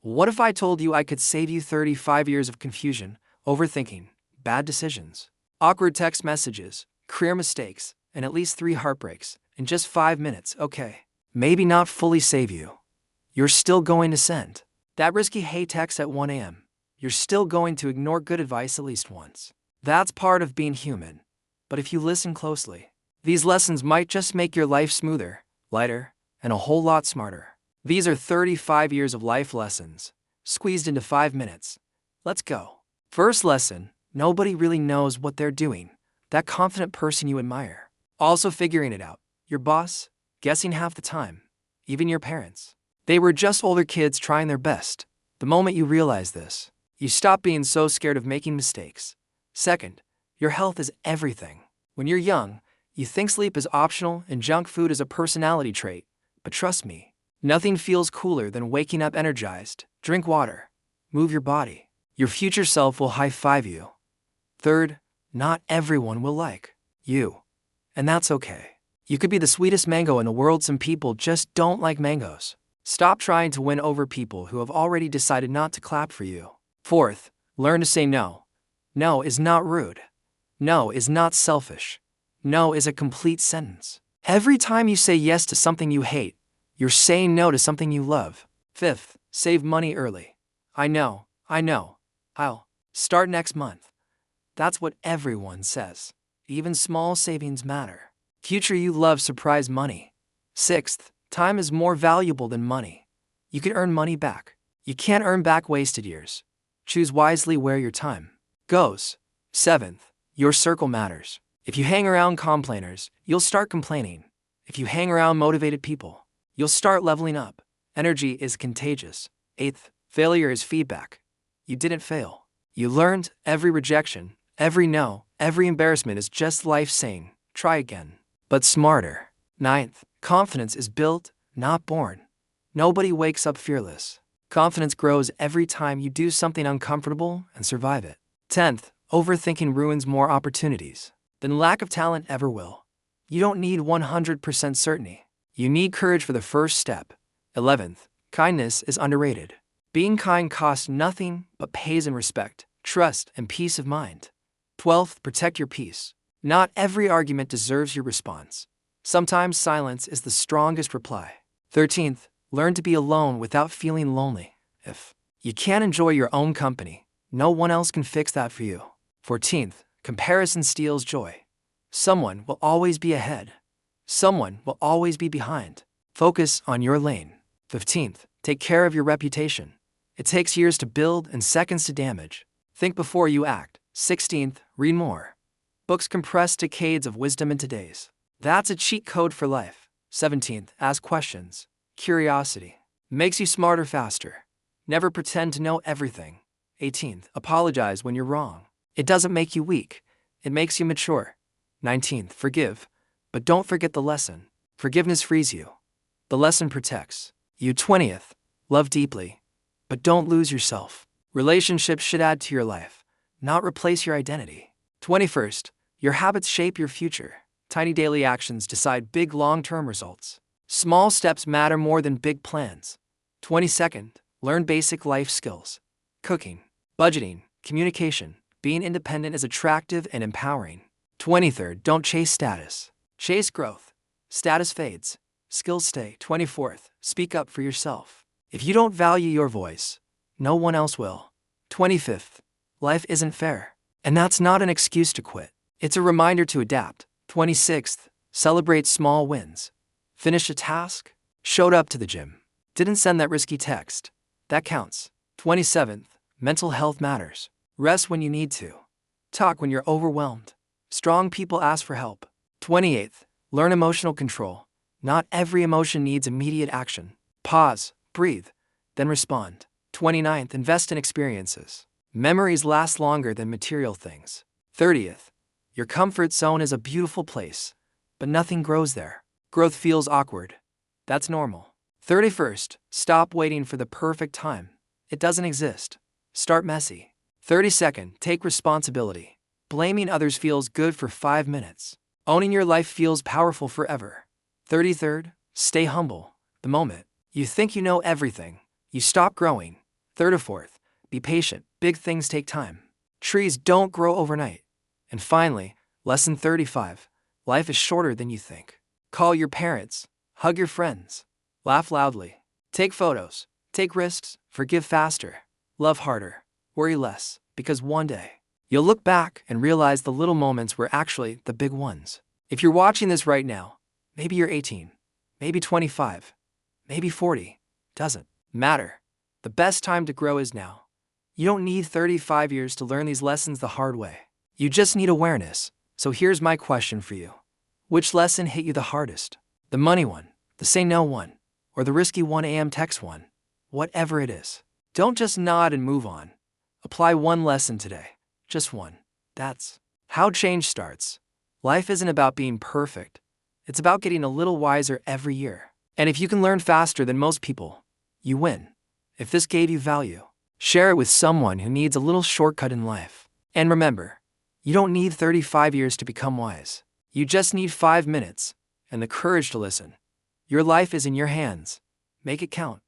What if I told you I could save you 35 years of confusion, overthinking, bad decisions, awkward text messages, career mistakes, and at least 3 heartbreaks in just 5 minutes? Okay. Maybe not fully save you. You're still going to send that risky hey text at 1 a.m. You're still going to ignore good advice at least once. That's part of being human. But if you listen closely, these lessons might just make your life smoother, lighter, and a whole lot smarter. These are 35 years of life lessons, squeezed into 5 minutes. Let's go. First lesson: nobody really knows what they're doing. That confident person you admire. Also figuring it out. Your boss, guessing half the time. Even your parents. They were just older kids trying their best. The moment you realize this, you stop being so scared of making mistakes. Second, your health is everything. When you're young, you think sleep is optional and junk food is a personality trait. But trust me, nothing feels cooler than waking up energized. Drink water. Move your body. Your future self will high-five you. Third, not everyone will like you. And that's okay. You could be the sweetest mango in the world. Some people just don't like mangoes. Stop trying to win over people who have already decided not to clap for you. Fourth, learn to say no. No is not rude. No is not selfish. No is a complete sentence. Every time you say yes to something you hate, you're saying no to something you love. Fifth, save money early. I know. I'll start next month. That's what everyone says. Even small savings matter. Future you love surprise money. Sixth, time is more valuable than money. You can earn money back. You can't earn back wasted years. Choose wisely where your time goes. Seventh, your circle matters. If you hang around complainers, you'll start complaining. If you hang around motivated people, you'll start leveling up. Energy is contagious. Eighth, failure is feedback. You didn't fail. You learned. Every rejection, every no, every embarrassment is just life saying, try again, but smarter. Ninth, confidence is built, not born. Nobody wakes up fearless. Confidence grows every time you do something uncomfortable and survive it. 10th, overthinking ruins more opportunities than lack of talent ever will. You don't need 100% certainty. You need courage for the first step. 11th, kindness is underrated. Being kind costs nothing but pays in respect, trust, and peace of mind. 12th, protect your peace. Not every argument deserves your response. Sometimes silence is the strongest reply. 13th, learn to be alone without feeling lonely. If you can't enjoy your own company, no one else can fix that for you. 14th, comparison steals joy. Someone will always be ahead. Someone will always be behind. Focus on your lane. 15th, take care of your reputation. It takes years to build and seconds to damage. Think before you act. 16th, read more. Books compress decades of wisdom into days. That's a cheat code for life. 17th, ask questions. Curiosity makes you smarter faster. Never pretend to know everything. 18th, apologize when you're wrong. It doesn't make you weak. It makes you mature. 19th, forgive. But don't forget the lesson. Forgiveness frees you. The lesson protects you. 20th, love deeply. But don't lose yourself. Relationships should add to your life, not replace your identity. 21st, your habits shape your future. Tiny daily actions decide big long-term results. Small steps matter more than big plans. 22nd, learn basic life skills. Cooking, budgeting, communication. Being independent is attractive and empowering. 23rd, don't chase status. Chase growth. Status fades. Skills stay. 24th, speak up for yourself. If you don't value your voice, no one else will. 25th, life isn't fair. And that's not an excuse to quit. It's a reminder to adapt. 26th, celebrate small wins. Finish a task. Showed up to the gym. Didn't send that risky text. That counts. 27th, mental health matters. Rest when you need to. Talk when you're overwhelmed. Strong people ask for help. 28th, learn emotional control. Not every emotion needs immediate action. Pause, breathe, then respond. 29th, invest in experiences. Memories last longer than material things. 30th, your comfort zone is a beautiful place, but nothing grows there. Growth feels awkward. That's normal. 31st, stop waiting for the perfect time. It doesn't exist. Start messy. 32nd, take responsibility. Blaming others feels good for 5 minutes. Owning your life feels powerful forever. 33rd, stay humble. The moment you think you know everything, you stop growing. Third or fourth, be patient. Big things take time. Trees don't grow overnight. And finally, lesson 35. Life is shorter than you think. Call your parents. Hug your friends. Laugh loudly. Take photos. Take risks. Forgive faster. Love harder. Worry less. Because one day, you'll look back and realize the little moments were actually the big ones. If you're watching this right now, maybe you're 18, maybe 25, maybe 40. Doesn't matter. The best time to grow is now. You don't need 35 years to learn these lessons the hard way. You just need awareness. So here's my question for you. Which lesson hit you the hardest? The money one, the say no one, or the risky 1 a.m. text one? Whatever it is. Don't just nod and move on. Apply one lesson today. Just one. That's how change starts. Life isn't about being perfect. It's about getting a little wiser every year. And if you can learn faster than most people, you win. If this gave you value, share it with someone who needs a little shortcut in life. And remember, you don't need 35 years to become wise. You just need 5 minutes and the courage to listen. Your life is in your hands. Make it count.